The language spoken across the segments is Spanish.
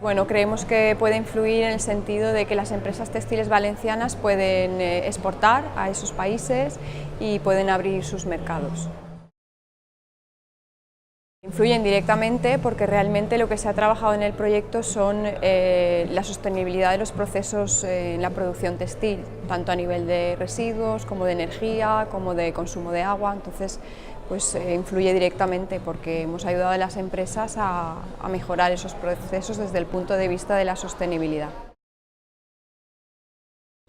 Bueno, creemos que puede influir en el sentido de que las empresas textiles valencianas pueden exportar a esos países y pueden abrir sus mercados. Influyen directamente porque realmente lo que se ha trabajado en el proyecto son la sostenibilidad de los procesos en la producción textil, tanto a nivel de residuos, como de energía, como de consumo de agua. Entonces, pues influye directamente porque hemos ayudado a las empresas a mejorar esos procesos desde el punto de vista de la sostenibilidad.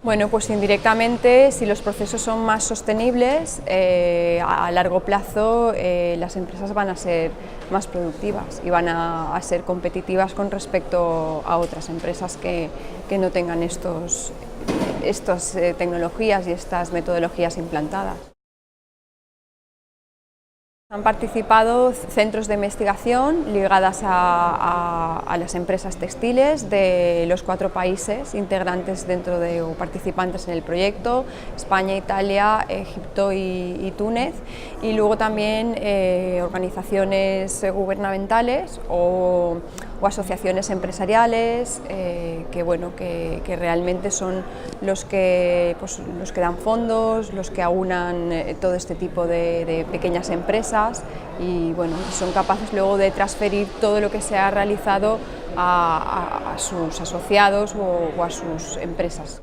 Bueno, pues indirectamente, si los procesos son más sostenibles, a largo plazo las empresas van a ser más productivas y van a ser competitivas con respecto a otras empresas que no tengan estas tecnologías y estas metodologías implantadas. Han participado centros de investigación ligadas a las empresas textiles de los 4 países integrantes dentro de o participantes en el proyecto: España, Italia, Egipto y Túnez, y luego también organizaciones gubernamentales o asociaciones empresariales que realmente son los que dan fondos, los que aunan todo este tipo de pequeñas empresas y son capaces luego de transferir todo lo que se ha realizado a sus asociados o a sus empresas.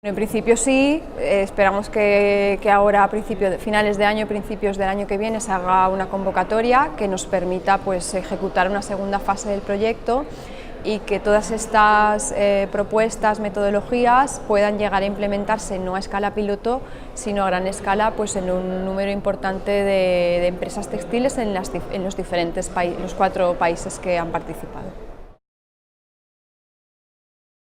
En principio sí, esperamos que ahora a finales de año, principios del año que viene, se haga una convocatoria que nos permita pues ejecutar una segunda fase del proyecto y que todas estas propuestas, metodologías puedan llegar a implementarse no a escala piloto, sino a gran escala pues en un número importante de empresas textiles en los 4 países que han participado.